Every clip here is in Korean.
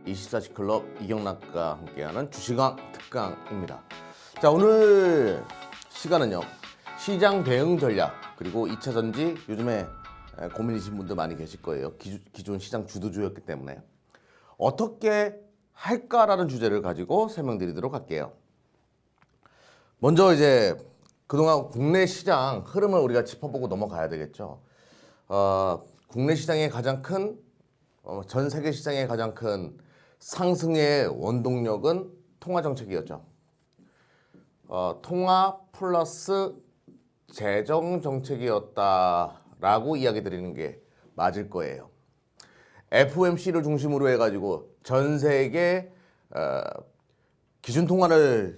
24시 클럽 이경락과 함께하는 주시강 특강입니다. 자, 오늘 시간은요, 시장 대응 전략 그리고 2차 전지, 요즘에 고민이신 분들 많이 계실 거예요. 기존 시장 주도주였기 때문에 어떻게 할까라는 주제를 가지고 설명드리도록 할게요. 먼저 이제 그동안 국내 시장 흐름을 우리가 짚어보고 넘어가야 되겠죠. 국내 시장의 가장 큰, 전 세계 시장의 가장 큰 상승의 원동력은 통화 정책이었죠. 통화 플러스 재정 정책이었다라고 이야기 드리는 게 맞을 거예요. FOMC를 중심으로 해가지고 전 세계 기준 통화를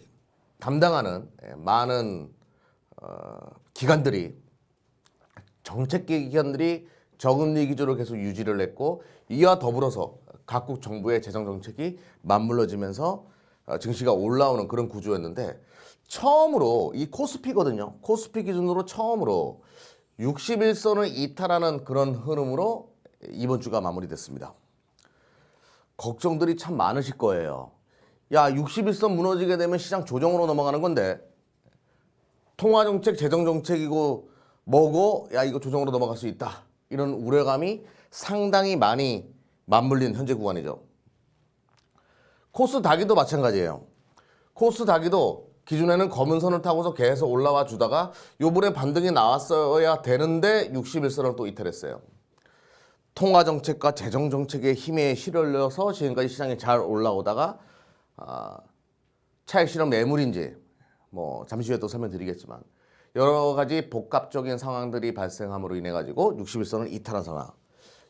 담당하는 많은 기관들이, 정책 기관들이 저금리 기조를 계속 유지를 했고, 이와 더불어서 각국 정부의 재정 정책이 맞물려지면서 증시가 올라오는 그런 구조였는데, 처음으로 이 코스피거든요. 코스피 기준으로 처음으로 61선을 이탈하는 그런 흐름으로 이번 주가 마무리됐습니다. 걱정들이 참 많으실 거예요. 야, 61선 무너지게 되면 시장 조정으로 넘어가는 건데, 통화정책, 재정정책이고 뭐고, 야, 이거 조정으로 넘어갈 수 있다, 이런 우려감이 상당히 많이 맞물린 현재 구간이죠. 코스닥이도 마찬가지예요. 코스닥이도 기존에는 검은 선을 타고서 계속 올라와 주다가 요번에 반등이 나왔어야 되는데 61선을 또 이탈했어요. 통화정책과 재정정책의 힘에 실려서 지금까지 시장이 잘 올라오다가 차익 실험 매물인지 뭐 잠시 후에 또 설명드리겠지만 여러 가지 복합적인 상황들이 발생함으로 인해 가지고 61선을 이탈한 상황,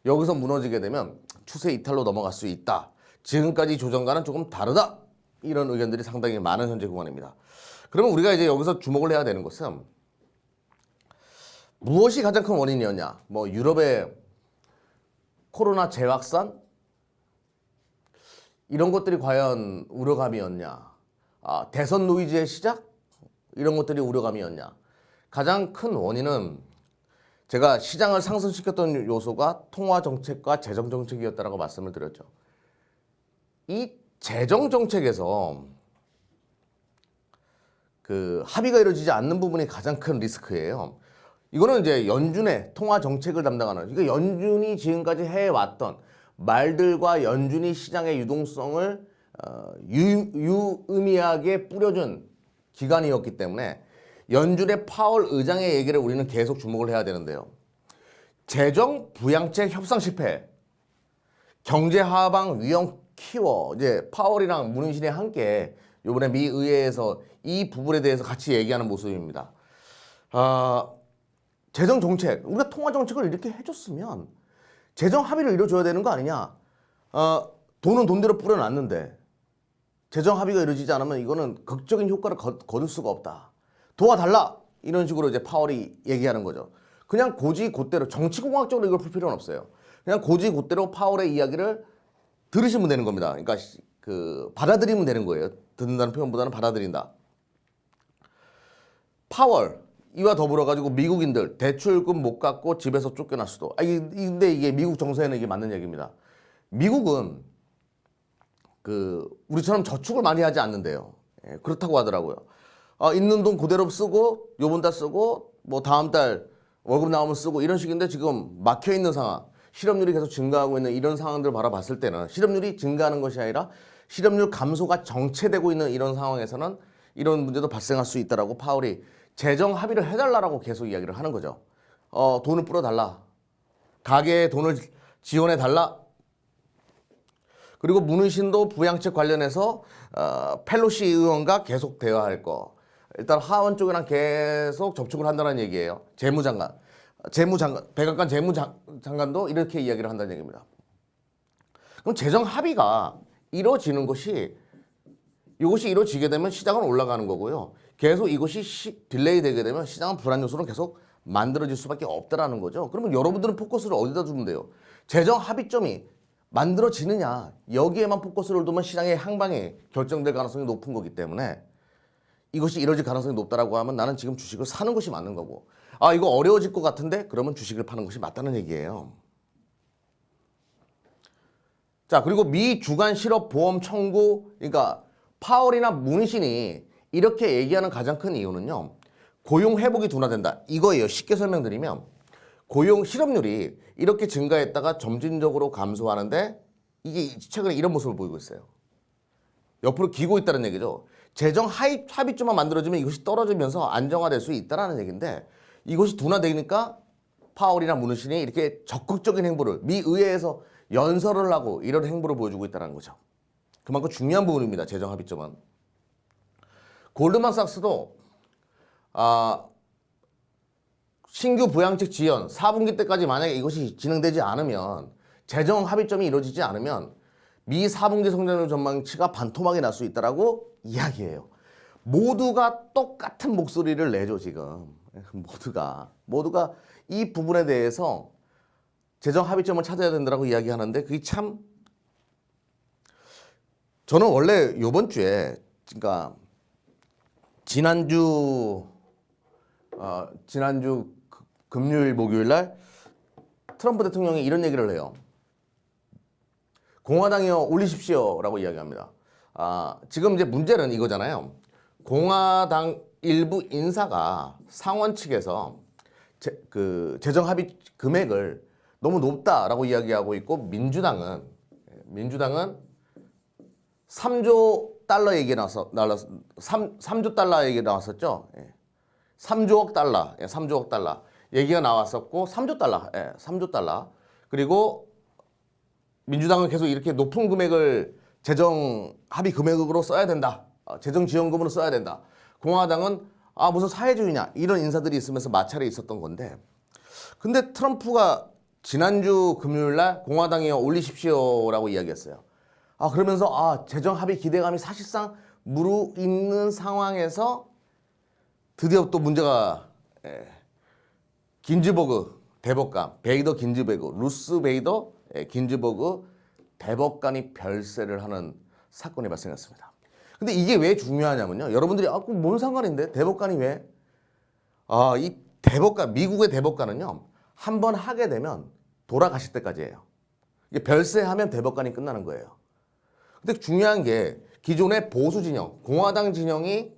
여기서 무너지게 되면 추세 이탈로 넘어갈 수 있다, 지금까지 조정과는 조금 다르다, 이런 의견들이 상당히 많은 현재 구간입니다. 그러면 우리가 이제 여기서 주목을 해야 되는 것은 무엇이 가장 큰 원인이었냐, 뭐 유럽의 코로나 재확산, 이런 것들이 과연 우려감이었냐, 대선 노이즈의 시작, 이런 것들이 우려감이었냐. 가장 큰 원인은 제가 시장을 상승시켰던 요소가 통화정책과 재정정책이었다라고 말씀을 드렸죠. 이 재정정책에서 그 합의가 이루어지지 않는 부분이 가장 큰 리스크예요. 이거는 이제 연준의 통화정책을 담당하는, 이거 연준이 지금까지 해왔던 말들과 연준이 시장의 유동성을 유의미하게 뿌려준 기간이었기 때문에 연준의 파월 의장의 얘기를 우리는 계속 주목을 해야 되는데요. 재정 부양책 협상 실패, 경제 하방 위험 키워, 이제 파월이랑 문희신이 함께 이번에 미 의회에서 이 부분에 대해서 같이 얘기하는 모습입니다. 재정 정책, 우리가 통화 정책을 이렇게 해줬으면 재정 합의를 이루어줘야 되는 거 아니냐. 돈은 돈대로 뿌려놨는데 재정 합의가 이루어지지 않으면 이거는 극적인 효과를 거둘 수가 없다, 도와달라, 이런 식으로 이제 파월이 얘기하는 거죠. 그냥 고지곧대로 정치공학적으로 이걸 풀 필요는 없어요. 그냥 고지곧대로 파월의 이야기를 들으시면 되는 겁니다. 그러니까 받아들이면 되는 거예요. 듣는다는 표현보다는 받아들인다. 파월 이와 더불어 가지고 미국인들 대출금 못 갚고 집에서 쫓겨날 수도. 근데 이게 미국 정서에는 이게 맞는 얘기입니다. 미국은 우리처럼 저축을 많이 하지 않는데요. 그렇다고 하더라고요. 있는 돈 그대로 쓰고 요번 달 쓰고 뭐 다음 달 월급 나오면 쓰고, 이런 식인데 지금 막혀 있는 상황, 실업률이 계속 증가하고 있는 이런 상황들을 바라봤을 때는, 실업률이 증가하는 것이 아니라 실업률 감소가 정체되고 있는 이런 상황에서는 이런 문제도 발생할 수 있다라고 파월이 재정 합의를 해달라고 계속 이야기를 하는 거죠. 돈을 뿌려달라, 가계에 돈을 지원해달라. 그리고 문희신도 부양책 관련해서 펠로시 의원과 계속 대화할 거, 일단 하원 쪽이랑 계속 접촉을 한다는 얘기예요. 재무장관, 백악관 재무장관도 이렇게 이야기를 한다는 얘기입니다. 그럼 재정 합의가 이루어지는 것이, 이것이 이루어지게 되면 시장은 올라가는 거고요. 계속 이것이 딜레이 되게 되면 시장은 불안 요소는 계속 만들어질 수밖에 없다라는 거죠. 그러면 여러분들은 포커스를 어디다 두면 돼요? 재정 합의점이 만들어지느냐, 여기에만 포커스를 두면 시장의 향방이 결정될 가능성이 높은 거기 때문에 이것이 이루어질 가능성이 높다라고 하면 나는 지금 주식을 사는 것이 맞는 거고, 이거 어려워질 것 같은데 그러면 주식을 파는 것이 맞다는 얘기예요. 자, 그리고 미 주간 실업 보험 청구, 그러니까 파월이나 무니신이 이렇게 얘기하는 가장 큰 이유는요. 고용 회복이 둔화된다. 이거예요. 쉽게 설명드리면 고용 실업률이 이렇게 증가했다가 점진적으로 감소하는데 이게 최근에 이런 모습을 보이고 있어요. 옆으로 기고 있다는 얘기죠. 재정 합의점만 만들어지면 이것이 떨어지면서 안정화될 수 있다는 얘기인데 이것이 둔화되니까 파월이나 무누신이 이렇게 적극적인 행보를 미 의회에서 연설을 하고 이런 행보를 보여주고 있다는 거죠. 그만큼 중요한 부분입니다. 재정 합의점은. 골드만삭스도 신규 부양책 지연 4분기 때까지 만약에 이것이 진행되지 않으면 재정 합의점이 이루어지지 않으면 미 4분기 성장률 전망치가 반토막이 날 수 있다라고 이야기해요. 모두가 똑같은 목소리를 내죠 지금. 모두가 이 부분에 대해서 재정 합의점을 찾아야 된다고 이야기하는데 그게 참 저는 원래 이번 주에 그러니까 지난주 금요일 목요일 날 트럼프 대통령이 이런 얘기를 해요. 공화당이요 올리십시오라고 이야기합니다. 지금 이제 문제는 이거잖아요. 공화당 일부 인사가 상원 측에서 재정 합의 금액을 너무 높다라고 이야기하고 있고 민주당은 3조 달러 얘기 나왔어. 3조 달러 얘기 나왔었죠. 3조억 달러. 3조억 달러. 얘기가 나왔었고 3조 달러. 3조 달러. 그리고 민주당은 계속 이렇게 높은 금액을 재정 합의 금액으로 써야 된다. 재정 지원금으로 써야 된다. 공화당은 무슨 사회주의냐 이런 인사들이 있으면서 마찰이 있었던 건데 근데 트럼프가 지난주 금요일 날 공화당이 올리십시오라고 이야기했어요. 그러면서 재정 합의 기대감이 사실상 무르익는 상황에서 드디어 또 문제가 긴즈버그 대법관 베이더 긴즈버그 루스 베이더 긴즈버그 대법관이 별세를 하는 사건이 발생했습니다. 근데 이게 왜 중요하냐면요. 여러분들이 뭔 상관인데 대법관이 왜? 이 대법관 미국의 대법관은요. 한 번 하게 되면 돌아가실 때까지예요. 이게 별세하면 대법관이 끝나는 거예요. 근데 중요한 게 기존의 보수 진영, 공화당 진영이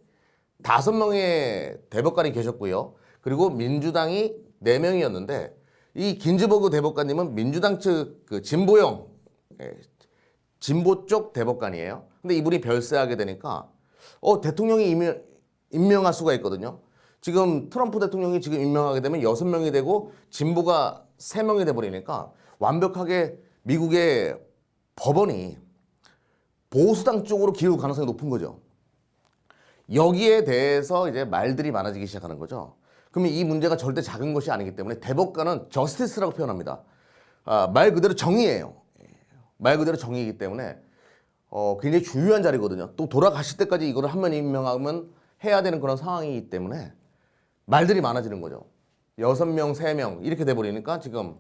5명의 대법관이 계셨고요. 그리고 민주당이 4명이었는데 이 긴즈버그 대법관님은 민주당 측 진보형, 진보 쪽 대법관이에요. 근데 이분이 별세하게 되니까 대통령이 임명할 수가 있거든요. 지금 트럼프 대통령이 지금 임명하게 되면 6명이 되고 진보가 3명이 돼버리니까 완벽하게 미국의 법원이 보수당 쪽으로 기울 가능성이 높은 거죠. 여기에 대해서 이제 말들이 많아지기 시작하는 거죠. 그러면 이 문제가 절대 작은 것이 아니기 때문에 대법관은 저스티스라고 표현합니다. 말 그대로 정의예요. 말 그대로 정의이기 때문에 굉장히 중요한 자리거든요. 또 돌아가실 때까지 이거를 한 명 임명하면 해야 되는 그런 상황이기 때문에 말들이 많아지는 거죠. 6명, 3명 이렇게 돼버리니까 지금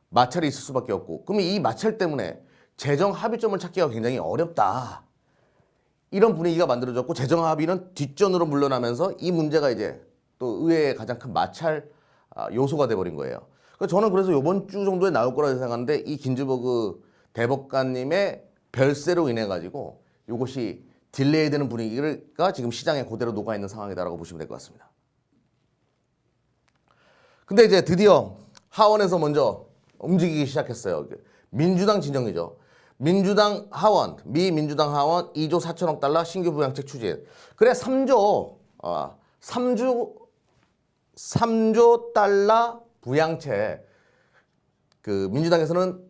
마찰이 있을 수밖에 없고 그러면 이 마찰 때문에 재정 합의점을 찾기가 굉장히 어렵다. 이런 분위기가 만들어졌고 재정 합의는 뒷전으로 물러나면서 이 문제가 이제 또 의회의 가장 큰 마찰 요소가 돼버린 거예요. 저는 그래서 이번 주 정도에 나올 거라 생각하는데 이 긴즈버그 대법관님의 별세로 인해 가지고 이것이 딜레이 되는 분위기가 지금 시장에 그대로 녹아 있는 상황이다라고 보시면 될 것 같습니다. 근데 이제 드디어 하원에서 먼저 움직이기 시작했어요. 민주당 진영이죠. 미 민주당 하원 2조 4천억 달러 신규 부양책 추진. 그래 3조 달러 부양책 민주당에서는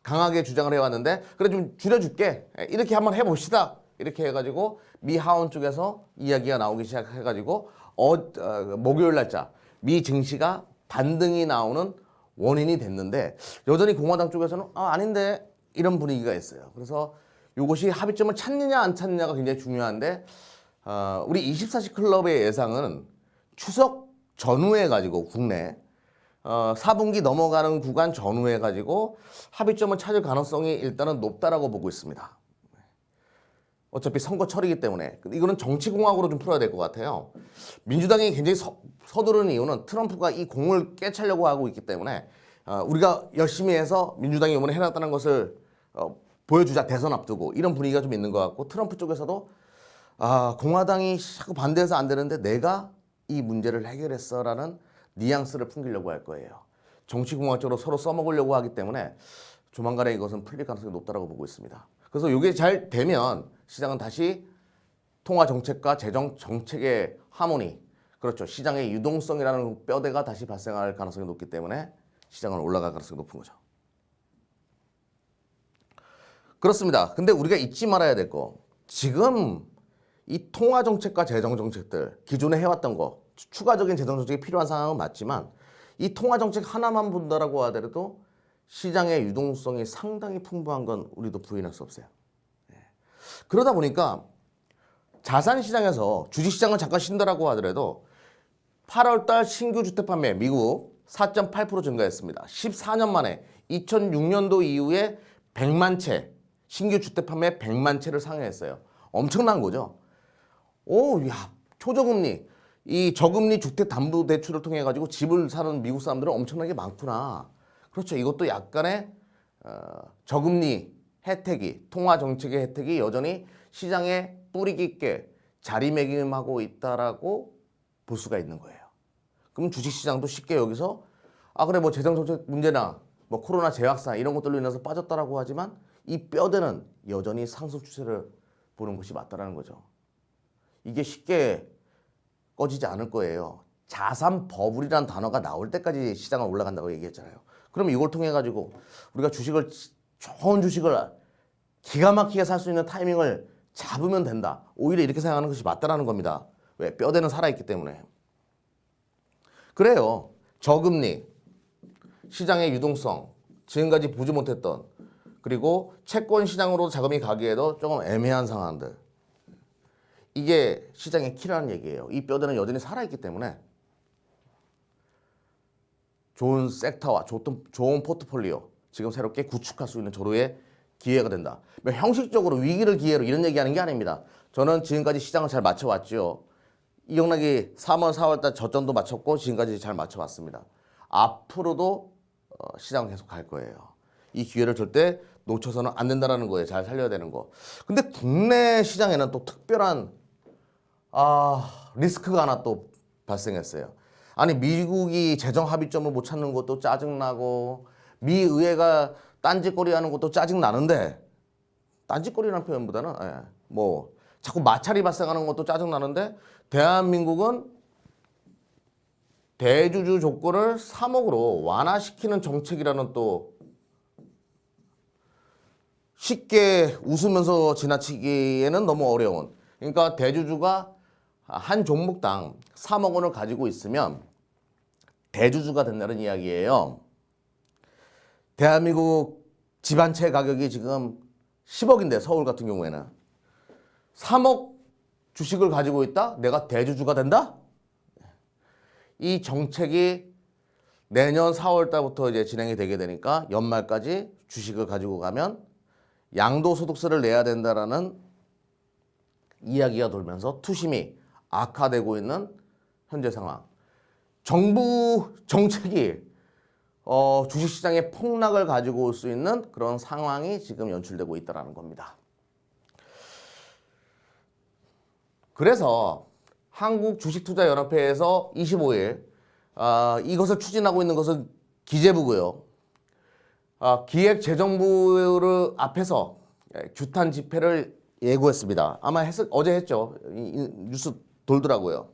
강하게 주장을 해왔는데 그래 좀 줄여줄게 이렇게 한번 해봅시다 이렇게 해가지고 미 하원 쪽에서 이야기가 나오기 시작해가지고 목요일 날짜 미 증시가 반등이 나오는 원인이 됐는데 여전히 공화당 쪽에서는 아닌데 이런 분위기가 있어요. 그래서 이것이 합의점을 찾느냐 안 찾느냐가 굉장히 중요한데 우리 24시 클럽의 예상은 추석 전후에 가지고 국내 4분기 넘어가는 구간 전후에 가지고 합의점을 찾을 가능성이 일단은 높다라고 보고 있습니다. 어차피 선거철이기 때문에 이거는 정치공학으로 좀 풀어야 될 것 같아요. 민주당이 굉장히 서두르는 이유는 트럼프가 이 공을 깨차려고 하고 있기 때문에 우리가 열심히 해서 민주당이 이번에 해놨다는 것을 보여주자 대선 앞두고 이런 분위기가 좀 있는 것 같고 트럼프 쪽에서도 공화당이 자꾸 반대해서 안 되는데 내가 이 문제를 해결했어라는 뉘앙스를 풍기려고 할 거예요. 정치공학적으로 서로 써먹으려고 하기 때문에 조만간에 이것은 풀릴 가능성이 높다고 보고 있습니다. 그래서 이게 잘 되면 시장은 다시 통화 정책과 재정 정책의 하모니, 그렇죠. 시장의 유동성이라는 뼈대가 다시 발생할 가능성이 높기 때문에 시장은 올라갈 가능성이 높은 거죠. 그렇습니다. 근데 우리가 잊지 말아야 될 거, 지금 이 통화 정책과 재정 정책들 기존에 해왔던 거 추가적인 재정 정책이 필요한 상황은 맞지만 이 통화 정책 하나만 본다라고 하더라도 시장의 유동성이 상당히 풍부한 건 우리도 부인할 수 없어요. 그러다 보니까 자산 시장에서 주식 시장은 잠깐 쉰다라고 하더라도 8월 달 신규 주택 판매 미국 4.8% 증가했습니다. 14년 만에 2006년도 이후에 100만 채 신규 주택 판매 100만 채를 상회했어요. 엄청난 거죠. 초저금리 이 저금리 주택 담보 대출을 통해 가지고 집을 사는 미국 사람들은 엄청나게 많구나. 그렇죠. 이것도 약간의 저금리 혜택이 통화 정책의 혜택이 여전히 시장에 뿌리 깊게 자리매김하고 있다라고 볼 수가 있는 거예요. 그럼 주식시장도 쉽게 여기서 그래 뭐 재정정책 문제나 뭐 코로나 재확산 이런 것들로 인해서 빠졌다라고 하지만 이 뼈대는 여전히 상승 추세를 보는 것이 맞다라는 거죠. 이게 쉽게 꺼지지 않을 거예요. 자산 버블이라는 단어가 나올 때까지 시장은 올라간다고 얘기했잖아요. 그럼 이걸 통해 가지고 우리가 주식을 좋은 주식을 기가 막히게 살 수 있는 타이밍을 잡으면 된다. 오히려 이렇게 생각하는 것이 맞다라는 겁니다. 왜? 뼈대는 살아있기 때문에. 그래요. 저금리, 시장의 유동성, 지금까지 보지 못했던 그리고 채권 시장으로 자금이 가기에도 조금 애매한 상황들. 이게 시장의 키라는 얘기예요. 이 뼈대는 여전히 살아있기 때문에 좋은 섹터와 좋은 포트폴리오 지금 새롭게 구축할 수 있는 저로의 기회가 된다. 형식적으로 위기를 기회로 이런 얘기하는 게 아닙니다. 저는 지금까지 시장을 잘 맞춰왔죠. 이영락이 3월, 4월달 저점도 맞췄고 지금까지 잘 맞춰왔습니다. 앞으로도 시장은 계속 갈 거예요. 이 기회를 절대 놓쳐서는 안 된다는 거예요. 잘 살려야 되는 거. 근데 국내 시장에는 또 특별한 리스크가 하나 또 발생했어요. 아니 미국이 재정 합의점을 못 찾는 것도 짜증나고 미 의회가 딴짓거리 하는 것도 짜증나는데 딴짓거리라는 표현보다는 뭐 자꾸 마찰이 발생하는 것도 짜증나는데 대한민국은 대주주 조건을 3억으로 완화시키는 정책이라는 또 쉽게 웃으면서 지나치기에는 너무 어려운, 그러니까 대주주가 한 종목당 3억 원을 가지고 있으면 대주주가 된다는 이야기예요. 대한민국 집 한 채 가격이 지금 10억인데 서울 같은 경우에는 3억 주식을 가지고 있다? 내가 대주주가 된다? 이 정책이 내년 4월 달부터 이제 진행이 되게 되니까 연말까지 주식을 가지고 가면 양도소득세를 내야 된다라는 이야기가 돌면서 투심이 악화되고 있는 현재 상황. 정부 정책이 주식시장의 폭락을 가지고 올 수 있는 그런 상황이 지금 연출되고 있다는 겁니다. 그래서 한국주식투자연합회에서 25일 이것을 추진하고 있는 것은 기재부고요. 기획재정부를 앞에서 규탄 집회를 예고했습니다. 아마 어제 했죠. 뉴스 돌더라고요.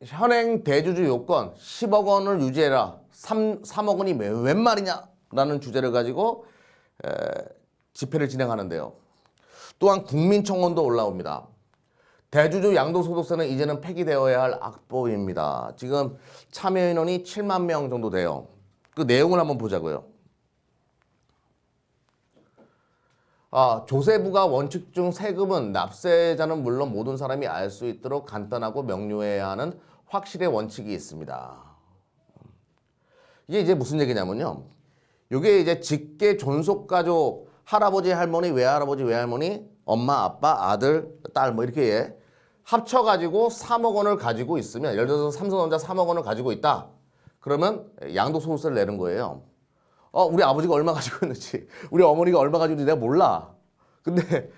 현행 대주주 요건 10억 원을 유지해라. 3억 원이 웬 말이냐라는 주제를 가지고 집회를 진행하는데요. 또한 국민청원도 올라옵니다. 대주주 양도소득세는 이제는 폐기되어야 할 악법입니다. 지금 참여 인원이 7만 명 정도 돼요. 그 내용을 한번 보자고요. 조세부가 원칙 중 세금은 납세자는 물론 모든 사람이 알 수 있도록 간단하고 명료해야 하는 확실의 원칙이 있습니다. 이게 이제 무슨 얘기냐면요. 이게 이제 직계 존속가족 할아버지 할머니 외할아버지 외할머니 엄마 아빠 아들 딸 뭐 이렇게 합쳐가지고 3억 원을 가지고 있으면, 예를 들어서 삼성전자 3억 원을 가지고 있다. 그러면 양도소득세를 내는 거예요. 우리 아버지가 얼마 가지고 있는지, 우리 어머니가 얼마 가지고 있는지 내가 몰라. 근데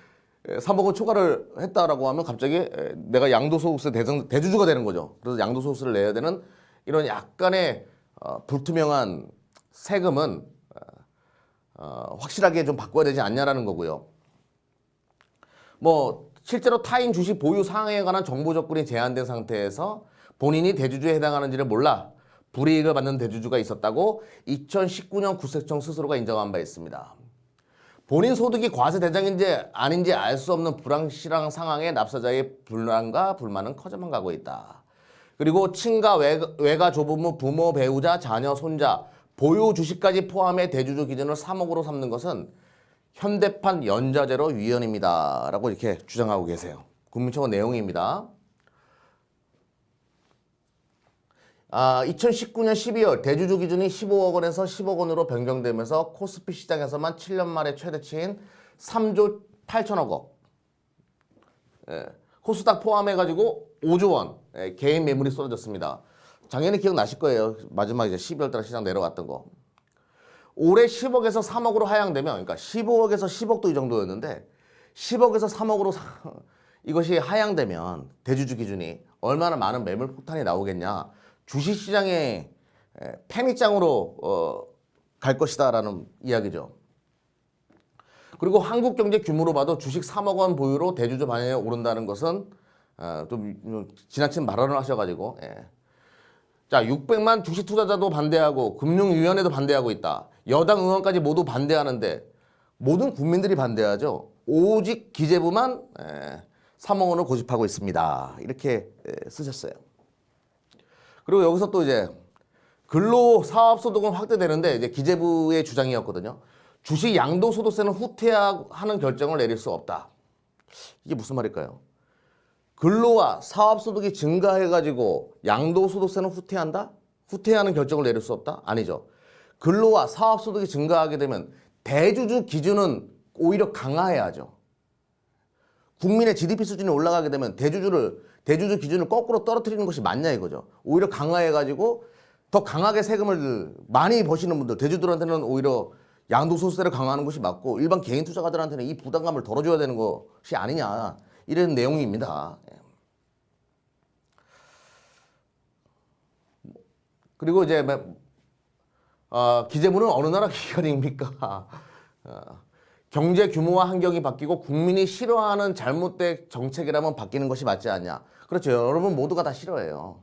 3억 원 초과를 했다라고 하면 갑자기 내가 양도소득세 대주주가 되는 거죠. 그래서 양도소득세를 내야 되는 이런 약간의 불투명한 세금은 확실하게 좀 바꿔야 되지 않냐라는 거고요. 뭐 실제로 타인 주식 보유 사항에 관한 정보 접근이 제한된 상태에서 본인이 대주주에 해당하는지를 몰라 불이익을 받는 대주주가 있었다고 2019년 국세청 스스로가 인정한 바 있습니다. 본인 소득이 과세 대상인지 아닌지 알 수 없는 불확실한 상황에 납세자의 불안과 불만은 커져만 가고 있다. 그리고 친가, 외가, 조부모, 부모, 배우자, 자녀, 손자, 보유 주식까지 포함해 대주주 기준을 3억으로 삼는 것은 현대판 연좌제로 위헌입니다. 라고 이렇게 주장하고 계세요. 국민청원 내용입니다. 2019년 12월 대주주 기준이 15억 원에서 10억 원으로 변경되면서 코스피 시장에서만 7년 만에 최대치인 3조 8천억 원. 코스닥 포함해가지고 5조 원 개인 매물이 쏟아졌습니다. 작년에 기억나실 거예요. 마지막 이제 12월 달 시장 내려갔던 거. 올해 10억에서 3억으로 하향되면, 그러니까 15억에서 10억도 이 정도였는데 10억에서 3억으로 이것이 하향되면 대주주 기준이 얼마나 많은 매물 폭탄이 나오겠냐. 주식시장의 패닉장으로 갈 것이다라는 이야기죠. 그리고 한국 경제 규모로 봐도 주식 3억 원 보유로 대주주 반영에 오른다는 것은 좀 지나친 발언을 하셔가지고 자 600만 주식 투자자도 반대하고 금융위원회도 반대하고 있다. 여당 의원까지 모두 반대하는데 모든 국민들이 반대하죠. 오직 기재부만 3억 원을 고집하고 있습니다. 이렇게 쓰셨어요. 그리고 여기서 또 이제 근로사업소득은 확대되는데 이제 기재부의 주장이었거든요. 주식 양도소득세는 후퇴하는 결정을 내릴 수 없다. 이게 무슨 말일까요? 근로와 사업소득이 증가해가지고 양도소득세는 후퇴한다? 후퇴하는 결정을 내릴 수 없다? 아니죠. 근로와 사업소득이 증가하게 되면 대주주 기준은 오히려 강화해야죠. 국민의 GDP 수준이 올라가게 되면 대주주 기준을 거꾸로 떨어뜨리는 것이 맞냐 이거죠. 오히려 강화해가지고 더 강하게 세금을 많이 버시는 분들, 대주주들한테는 오히려 양도소득세를 강화하는 것이 맞고 일반 개인 투자가들한테는 이 부담감을 덜어줘야 되는 것이 아니냐 이런 내용입니다. 그리고 이제 기재부는 어느 나라 기관입니까? 경제 규모와 환경이 바뀌고 국민이 싫어하는 잘못된 정책이라면 바뀌는 것이 맞지 않냐. 그렇죠. 여러분 모두가 다 싫어해요.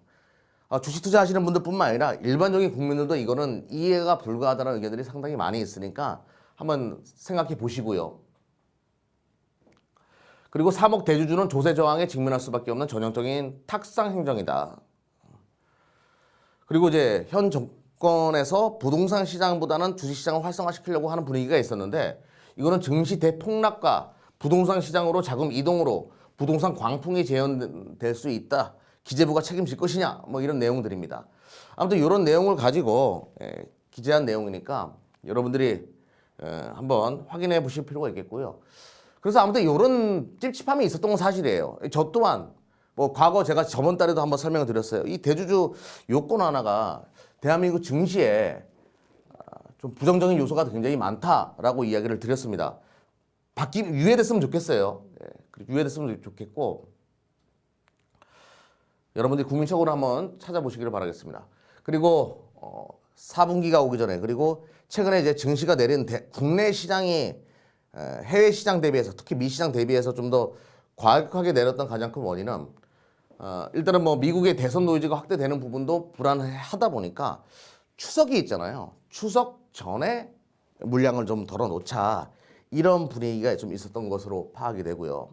주식 투자하시는 분들뿐만 아니라 일반적인 국민들도 이거는 이해가 불가하다는 의견들이 상당히 많이 있으니까 한번 생각해 보시고요. 그리고 3억 대주주는 조세 저항에 직면할 수밖에 없는 전형적인 탁상 행정이다. 그리고 이제 현 정권에서 부동산 시장보다는 주식 시장을 활성화시키려고 하는 분위기가 있었는데 이거는 증시 대폭락과 부동산 시장으로 자금 이동으로 부동산 광풍이 재현될 수 있다. 기재부가 책임질 것이냐 뭐 이런 내용들입니다. 아무튼 이런 내용을 가지고 기재한 내용이니까 여러분들이 한번 확인해 보실 필요가 있겠고요. 그래서 아무튼 이런 찝찝함이 있었던 건 사실이에요. 저 또한 뭐 과거 제가 저번 달에도 한번 설명을 드렸어요. 이 대주주 요건 하나가 대한민국 증시에 좀 부정적인 요소가 굉장히 많다라고 이야기를 드렸습니다. 유예됐으면 좋겠어요. 유예됐으면 좋겠고 여러분들이 국민적으로 한번 찾아보시기를 바라겠습니다. 그리고 4분기가 오기 전에 그리고 최근에 이제 증시가 내린 국내 시장이 해외 시장 대비해서 특히 미 시장 대비해서 좀 더 과격하게 내렸던 가장 큰 원인은 일단은 뭐 미국의 대선 노이즈가 확대되는 부분도 불안하다 보니까 추석이 있잖아요. 추석 전에 물량을 좀 덜어놓자 이런 분위기가 좀 있었던 것으로 파악이 되고요.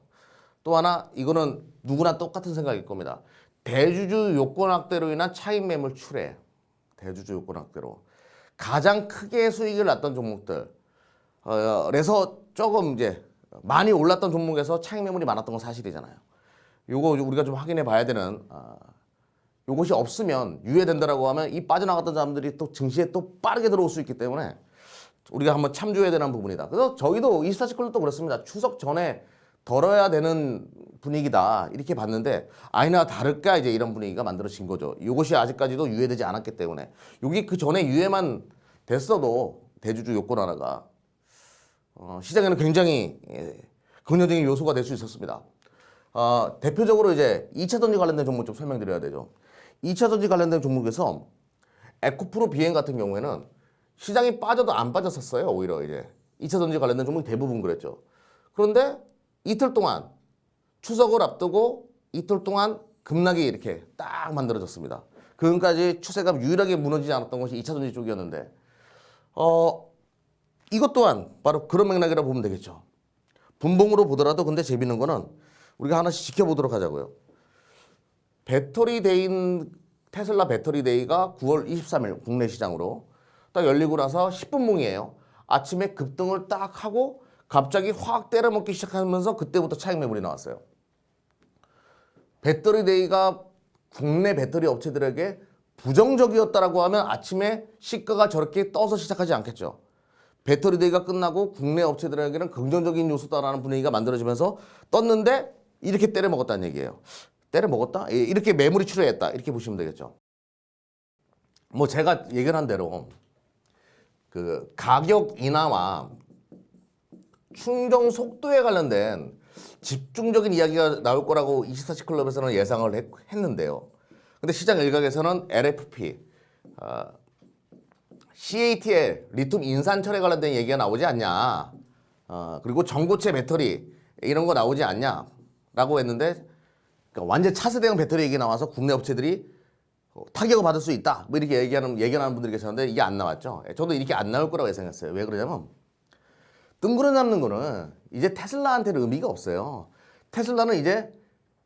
또 하나 이거는 누구나 똑같은 생각일 겁니다. 대주주 요건 확대로 인한 차익 매물 출회, 대주주 요건 확대로 가장 크게 수익을 났던 종목들, 그래서 조금 이제 많이 올랐던 종목에서 차익 매물이 많았던 건 사실이잖아요. 요거 우리가 좀 확인해 봐야 되는. 요것이 없으면 유예된다라고 하면 이 빠져나갔던 사람들이 또 증시에 또 빠르게 들어올 수 있기 때문에 우리가 한번 참조해야 되는 부분이다. 그래서 저희도 24시클도 그렇습니다. 추석 전에 덜어야 되는 분위기다 이렇게 봤는데 아니나 다를까 이제 이런 분위기가 만들어진 거죠. 이것이 아직까지도 유예되지 않았기 때문에 여기 그 전에 유예만 됐어도 대주주 요건 하나가 시장에는 굉장히 긍정적인 요소가 될 수 있었습니다. 대표적으로 이제 2차 전지 관련된 종목 좀 설명드려야 되죠. 2차 전지 관련된 종목에서 에코프로 비행 같은 경우에는 시장이 빠져도 안 빠졌었어요. 오히려 이제 2차 전지 관련된 종목이 대부분 그랬죠. 그런데 이틀 동안 추석을 앞두고 이틀 동안 급락이 이렇게 딱 만들어졌습니다. 그전까지 추세가 유일하게 무너지지 않았던 것이 2차 전지 쪽이었는데 이것 또한 바로 그런 맥락이라고 보면 되겠죠. 분봉으로 보더라도 근데 재밌는 거는 우리가 하나씩 지켜보도록 하자고요. 배터리데이인 테슬라 배터리데이가 9월 23일 국내 시장으로 딱 열리고 나서 10분봉이에요. 아침에 급등을 딱 하고 갑자기 확 때려먹기 시작하면서 그때부터 차익 매물이 나왔어요. 배터리데이가 국내 배터리 업체들에게 부정적이었다라고 하면 아침에 시가가 저렇게 떠서 시작하지 않겠죠. 배터리데이가 끝나고 국내 업체들에게는 긍정적인 요소다라는 분위기가 만들어지면서 떴는데 이렇게 때려 먹었다는 얘기예요. 때려 먹었다? 이렇게 매물이 출회했다. 이렇게 보시면 되겠죠. 뭐 제가 얘기한 대로 그 가격 인하와 충전 속도에 관련된 집중적인 이야기가 나올 거라고 24시 클럽에서는 예상을 했는데요. 근데 시장 일각에서는 LFP, CATL, 리튬 인산철에 관련된 얘기가 나오지 않냐. 그리고 전고체 배터리 이런 거 나오지 않냐라고 했는데 그러니까 완전 차세대형 배터리 얘기 나와서 국내 업체들이 타격을 받을 수 있다. 뭐 이렇게 얘기하는 분들이 계셨는데 이게 안 나왔죠. 저도 이렇게 안 나올 거라고 예상했어요. 왜 그러냐면 뜬구름 잡는 거는 이제 테슬라한테는 의미가 없어요. 테슬라는 이제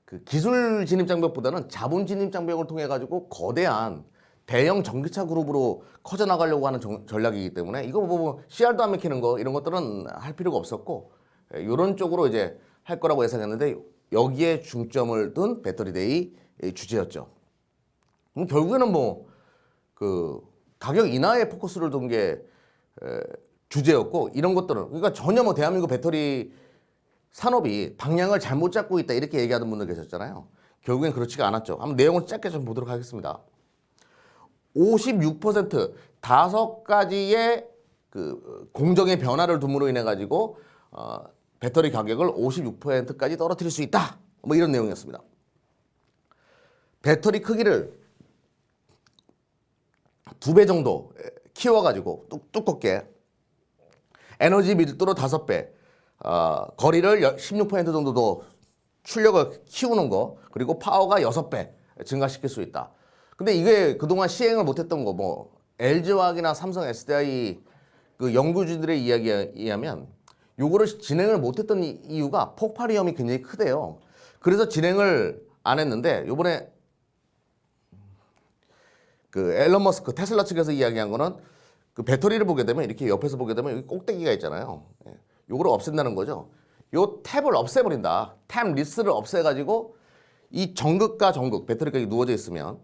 그 기술 진입 장벽보다는 자본 진입 장벽을 통해 가지고 거대한 대형 전기차 그룹으로 커져 나가려고 하는 전략이기 때문에 이거 뭐 CR도 안 맥히는 거 이런 것들은 할 필요가 없었고 이런 쪽으로 이제 할 거라고 예상했는데 여기에 중점을 둔 배터리데이 주제였죠. 결국에는 뭐 그 가격 인하에 포커스를 둔 게 주제였고 이런 것들은 그러니까 전혀 뭐 대한민국 배터리 산업이 방향을 잘못 잡고 있다 이렇게 얘기하는 분들 계셨잖아요. 결국엔 그렇지가 않았죠. 한번 내용을 짧게 좀 보도록 하겠습니다. 56% 다섯 가지의 그 공정의 변화를 둠으로 인해 가지고 배터리 가격을 56%까지 떨어뜨릴 수 있다. 뭐 이런 내용이었습니다. 배터리 크기를 2배 정도 키워가지고 두껍게 에너지 밀도로 5배, 거리를 16% 정도 더 출력을 키우는 거, 그리고 파워가 6배 증가시킬 수 있다. 근데 이게 그동안 시행을 못했던 거, 뭐 LG화학이나 삼성 SDI 그 연구진들의 이야기에 의하면 요거를 진행을 못했던 이유가 폭발 위험이 굉장히 크대요. 그래서 진행을 안 했는데 요번에 그 앨런 머스크 테슬라 측에서 이야기한 거는 그 배터리를 보게 되면 이렇게 옆에서 보게 되면 여기 꼭대기가 있잖아요. 요거를 없앤다는 거죠. 요 탭을 없애버린다. 탭 리스를 없애가지고 이 전극과 전극 배터리가 누워져 있으면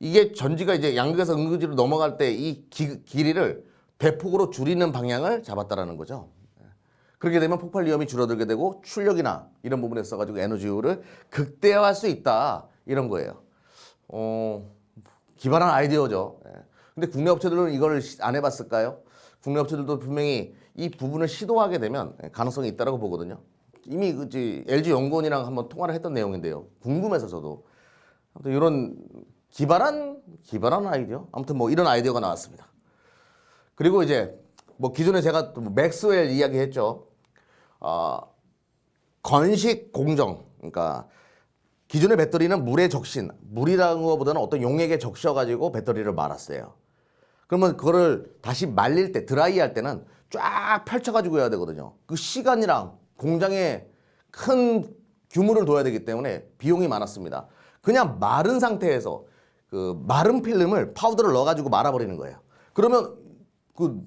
이게 전지가 이제 양극에서 음극지로 넘어갈 때 이 길이를 대폭으로 줄이는 방향을 잡았다라는 거죠. 그렇게 되면 폭발 위험이 줄어들게 되고 출력이나 이런 부분에 써가지고 에너지효를 극대화할 수 있다 이런 거예요. 기발한 아이디어죠. 근데 국내 업체들은 이걸 안 해봤을까요? 국내 업체들도 분명히 이 부분을 시도하게 되면 가능성이 있다고 보거든요. 이미 LG 연구원이랑 한번 통화를 했던 내용인데요. 궁금해서 저도 아무튼 이런 기발한 아이디어. 아무튼 뭐 이런 아이디어가 나왔습니다. 그리고 이제 뭐 기존에 제가 또 맥스웰 이야기했죠. 건식 공정. 그러니까 기존의 배터리는 물에 적신, 물이라는 것보다는 어떤 용액에 적셔가지고 배터리를 말았어요. 그러면 그거를 다시 말릴 때, 드라이할 때는 쫙 펼쳐가지고 해야 되거든요. 그 시간이랑 공장에 큰 규모를 둬야 되기 때문에 비용이 많았습니다. 그냥 마른 상태에서 그 마른 필름을 파우더를 넣어가지고 말아버리는 거예요. 그러면 그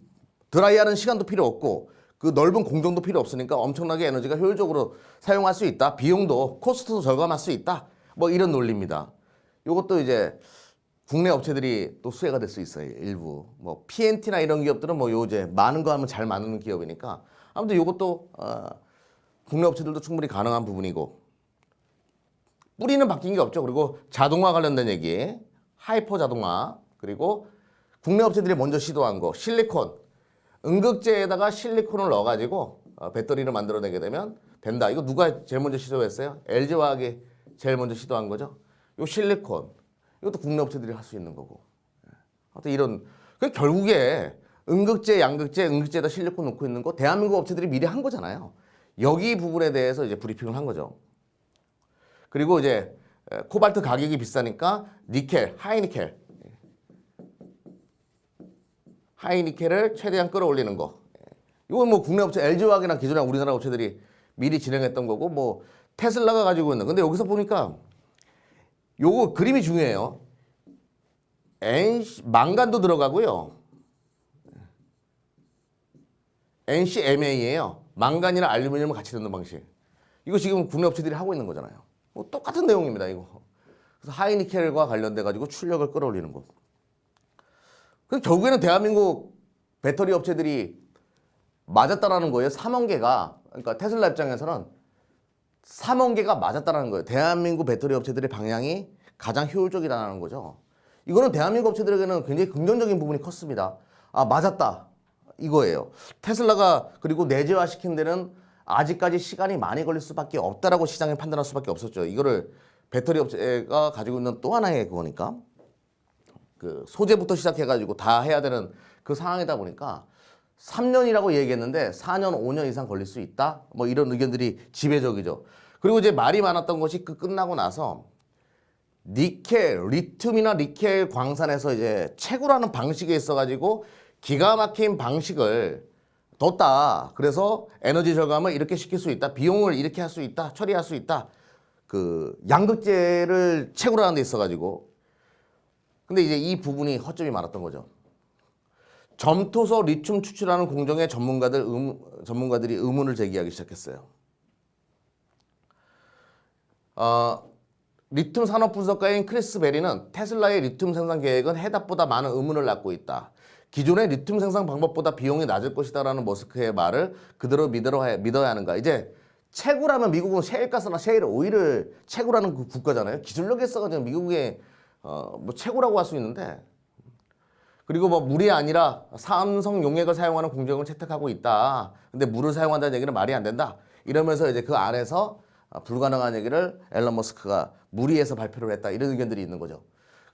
드라이하는 시간도 필요 없고 그 넓은 공정도 필요 없으니까 엄청나게 에너지가 효율적으로 사용할 수 있다. 비용도 코스트도 절감할 수 있다. 뭐 이런 논리입니다. 이것도 이제 국내 업체들이 또 수혜가 될 수 있어요. 일부 뭐 PNT나 이런 기업들은 뭐 요새 많은 거 하면 잘 맞는 기업이니까 아무튼 이것도 국내 업체들도 충분히 가능한 부분이고 뿌리는 바뀐 게 없죠. 그리고 자동화 관련된 얘기, 하이퍼 자동화 그리고 국내 업체들이 먼저 시도한 거 실리콘, 음극재에다가 실리콘을 넣어가지고 배터리를 만들어내게 되면 된다. 이거 누가 제일 먼저 시도했어요? LG화학이 제일 먼저 시도한 거죠. 요 실리콘, 이것도 국내 업체들이 할 수 있는 거고. 하여튼 이런 결국에 음극재, 양극재, 음극재에다 실리콘 넣고 있는 거 대한민국 업체들이 미리 한 거잖아요. 여기 부분에 대해서 이제 브리핑을 한 거죠. 그리고 이제 코발트 가격이 비싸니까 니켈, 하이니켈을 최대한 끌어올리는 거. 이건 뭐 국내 업체 LG화학이나 기존의 우리나라 업체들이 미리 진행했던 거고 뭐 테슬라가 가지고 있는. 근데 여기서 보니까 요거 그림이 중요해요. 망간도 들어가고요. NCMA예요. 망간이나 알루미늄을 같이 넣는 방식. 이거 지금 국내 업체들이 하고 있는 거잖아요. 뭐 똑같은 내용입니다, 이거. 그래서 하이니켈과 관련돼 가지고 출력을 끌어올리는 거. 그래서 결국에는 대한민국 배터리 업체들이 맞았다라는 거예요. 삼원계가. 그러니까 테슬라 입장에서는 삼원계가 맞았다라는 거예요. 대한민국 배터리 업체들의 방향이 가장 효율적이라는 거죠. 이거는 대한민국 업체들에게는 굉장히 긍정적인 부분이 컸습니다. 아, 맞았다. 이거예요. 테슬라가 그리고 내재화시킨 데는 아직까지 시간이 많이 걸릴 수밖에 없다라고 시장에 판단할 수밖에 없었죠. 이거를 배터리 업체가 가지고 있는 또 하나의 그거니까. 그 소재부터 시작해가지고 다 해야 되는 그 상황이다 보니까 3년이라고 얘기했는데 4년, 5년 이상 걸릴 수 있다. 뭐 이런 의견들이 지배적이죠. 그리고 이제 말이 많았던 것이 끝나고 나서 니켈, 리튬이나 니켈 광산에서 이제 채굴하는 방식에 있어가지고 기가 막힌 방식을 뒀다. 그래서 에너지 절감을 이렇게 시킬 수 있다. 비용을 이렇게 할 수 있다. 처리할 수 있다. 그 양극재를 채굴하는 데 있어가지고. 근데 이제 이 부분이 허점이 많았던 거죠. 점토소 리튬 추출하는 공정의 전문가들이 의문을 제기하기 시작했어요. 리튬 산업 분석가인 크리스 베리는 테슬라의 리튬 생산 계획은 해답보다 많은 의문을 낳고 있다. 기존의 리튬 생산 방법보다 비용이 낮을 것이다라는 머스크의 말을 그대로 믿어야 하는가. 이제 채굴하면 미국은 셰일가스나 셰일 오일을 채굴하는 그 국가잖아요. 기술력이 있어가지고 미국에 뭐 채굴하고 할 수 있는데, 그리고 뭐 물이 아니라 삼성 용액을 사용하는 공정을 채택하고 있다. 근데 물을 사용한다는 얘기는 말이 안 된다. 이러면서 이제 그 안에서 불가능한 얘기를 앨런 머스크가 무리해서 발표를 했다. 이런 의견들이 있는 거죠.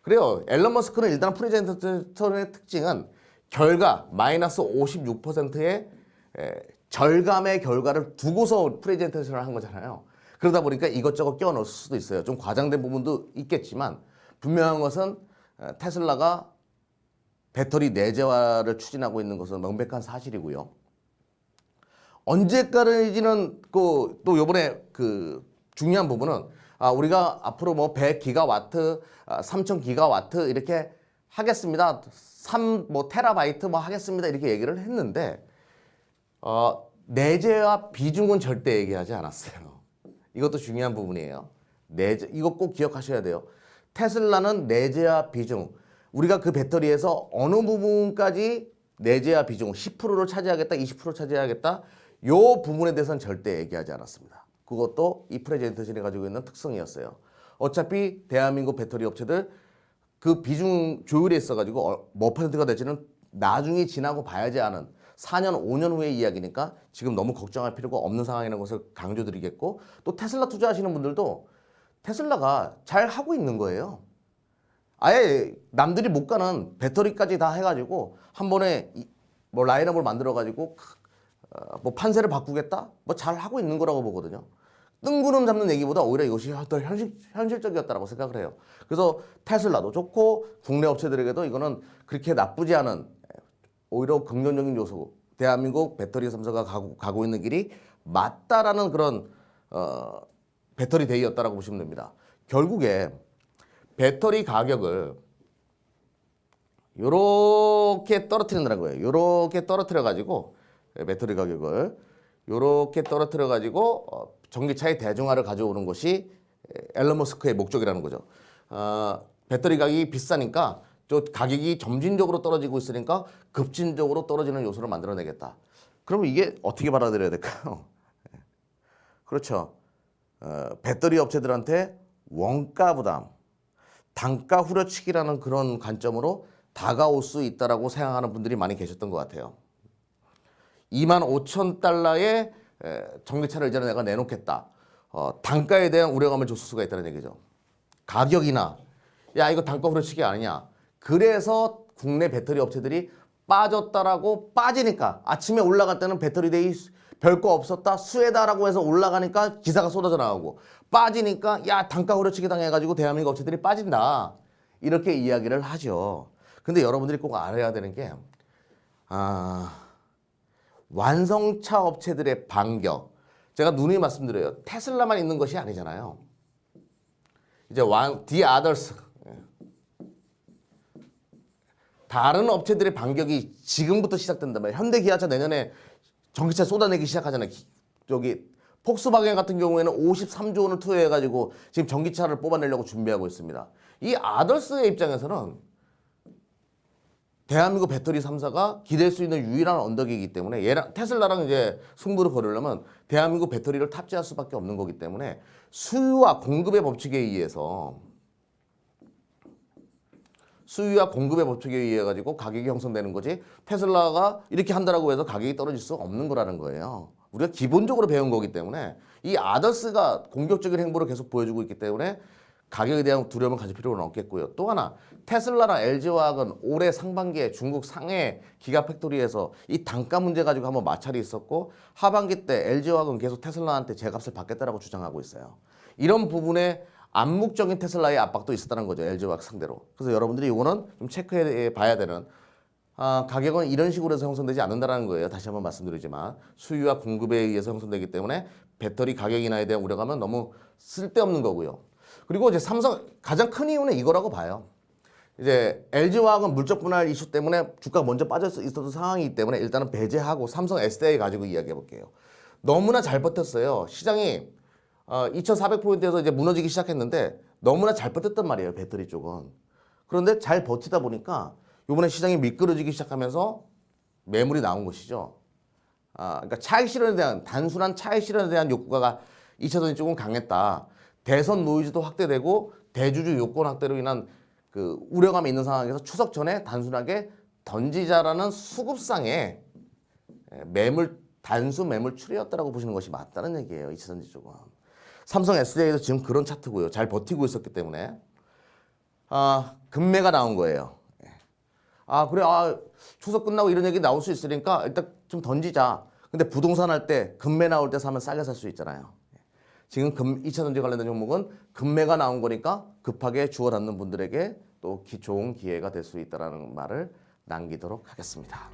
그래요. 앨런 머스크는 일단 프레젠테이션의 특징은 결과 마이너스 56%의 절감의 결과를 두고서 프레젠테이션을 한 거잖아요. 그러다 보니까 이것저것 끼워 넣을 수도 있어요. 좀 과장된 부분도 있겠지만 분명한 것은 테슬라가 배터리 내재화를 추진하고 있는 것은 명백한 사실이고요. 언제까지는 또 요번에 그 중요한 부분은 우리가 앞으로 뭐 100기가와트, 3000기가와트 이렇게 하겠습니다. 3 테라바이트 뭐 하겠습니다. 이렇게 얘기를 했는데 내재화 비중은 절대 얘기하지 않았어요. 이것도 중요한 부분이에요. 이거 꼭 기억하셔야 돼요. 테슬라는 내재화 비중, 우리가 그 배터리에서 어느 부분까지 내재화 비중 10%를 차지하겠다, 20% 차지하겠다, 요 부분에 대해서는 절대 얘기하지 않았습니다. 그것도 이 프레젠테이션이 가지고 있는 특성이었어요. 어차피 대한민국 배터리 업체들 그 비중 조율에 있어가지고 몇 퍼센트가 될지는 나중에 지나고 봐야지 하는 4년, 5년 후의 이야기니까 지금 너무 걱정할 필요가 없는 상황이라는 것을 강조드리겠고, 또 테슬라 투자하시는 분들도 테슬라가 잘 하고 있는 거예요. 아예 남들이 못 가는 배터리까지 다 해가지고 한 번에 뭐 라인업을 만들어가지고 뭐 판세를 바꾸겠다? 뭐 잘 하고 있는 거라고 보거든요. 뜬구름 잡는 얘기보다 오히려 이것이 더 현실적이었다라고 생각을 해요. 그래서 테슬라도 좋고 국내 업체들에게도 이거는 그렇게 나쁘지 않은 오히려 긍정적인 요소, 대한민국 배터리 3사가 가고 있는 길이 맞다라는 그런 배터리 데이였다라고 보시면 됩니다. 결국에 배터리 가격을 요렇게 떨어뜨린다는 거예요. 요렇게 떨어뜨려 가지고 배터리 가격을 요렇게 떨어뜨려 가지고 전기차의 대중화를 가져오는 것이 앨런 머스크의 목적이라는 거죠. 배터리 가격이 비싸니까 또 가격이 점진적으로 떨어지고 있으니까 급진적으로 떨어지는 요소를 만들어내겠다. 그러면 이게 어떻게 받아들여야 될까요? 그렇죠. 배터리 업체들한테 원가 부담, 단가 후려치기라는 그런 관점으로 다가올 수 있다라고 생각하는 분들이 많이 계셨던 것 같아요. 25,000달러의 전기차를 이제는 내가 내놓겠다. 단가에 대한 우려감을 줬을 수가 있다는 얘기죠. 가격이나 야 이거 단가 후려치기 아니냐. 그래서 국내 배터리 업체들이 빠졌다라고 빠지니까 아침에 올라갈 때는 배터리 데이 별거 없었다 수혜다라고 해서 올라가니까 기사가 쏟아져 나오고 빠지니까 야 단가 후려치기 당해가지고 대한민국 업체들이 빠진다 이렇게 이야기를 하죠. 근데 여러분들이 꼭 알아야 되는 게 완성차 업체들의 반격. 제가 누누이 말씀드려요. 테슬라만 있는 것이 아니잖아요. 이제 the others 다른 업체들의 반격이 지금부터 시작된단 말이에요. 현대 기아차 내년에 전기차 쏟아내기 시작하잖아요. 저기 폭스바겐 같은 경우에는 53조 원을 투여해가지고 지금 전기차를 뽑아내려고 준비하고 있습니다. 이 아더스의 입장에서는 대한민국 배터리 3사가 기댈 수 있는 유일한 언덕이기 때문에 얘랑 테슬라랑 이제 승부를 벌이려면 대한민국 배터리를 탑재할 수밖에 없는 거기 때문에 수요와 공급의 법칙에 의해서 가지고 가격이 형성되는 거지 테슬라가 이렇게 한다라고 해서 가격이 떨어질 수 없는 거라는 거예요. 우리가 기본적으로 배운 거기 때문에 이 아더스가 공격적인 행보를 계속 보여주고 있기 때문에 가격에 대한 두려움을 가질 필요는 없겠고요. 또 하나 테슬라랑 LG화학은 올해 상반기에 중국 상해 기가팩토리에서 이 단가 문제 가지고 한번 마찰이 있었고 하반기 때 LG화학은 계속 테슬라한테 제값을 받겠다라고 주장하고 있어요. 이런 부분에 암묵적인 테슬라의 압박도 있었다는 거죠. LG화학 상대로. 그래서 여러분들이 이거는 좀 체크해 봐야 되는 가격은 이런 식으로 해서 형성되지 않는다는 거예요. 다시 한번 말씀드리지만 수요와 공급에 의해서 형성되기 때문에 배터리 가격 인하에 대한 우려감은 너무 쓸데없는 거고요. 그리고 이제 삼성 가장 큰 이유는 이거라고 봐요. 이제 LG화학은 물적 분할 이슈 때문에 주가가 먼저 빠져 있었던 상황이기 때문에 일단은 배제하고 삼성 SDI 가지고 이야기해 볼게요. 너무나 잘 버텼어요. 시장이 2,400포인트에서 이제 무너지기 시작했는데 너무나 잘 버텼단 말이에요. 배터리 쪽은. 그런데 잘 버티다 보니까 이번에 시장이 미끄러지기 시작하면서 매물이 나온 것이죠. 그러니까 차익 실현에 대한 단순한 차익 실현에 대한 욕구가 2차전지 쪽은 강했다. 대선 노이즈도 확대되고 대주주 요건 확대로 인한 그 우려감이 있는 상황에서 추석 전에 단순하게 던지자라는 수급상의 단순 매물 추리였다라고 보시는 것이 맞다는 얘기예요. 2차전지 쪽은. 삼성 SDI도 지금 그런 차트고요. 잘 버티고 있었기 때문에 금매가 나온 거예요. 그래 추석 끝나고 이런 얘기 나올 수 있으니까 일단 좀 던지자. 근데 부동산 할 때 금매 나올 때 사면 싸게 살 수 있잖아요. 지금 2차전지 관련된 종목은 금매가 나온 거니까 급하게 주워 담는 분들에게 또 좋은 기회가 될 수 있다는 말을 남기도록 하겠습니다.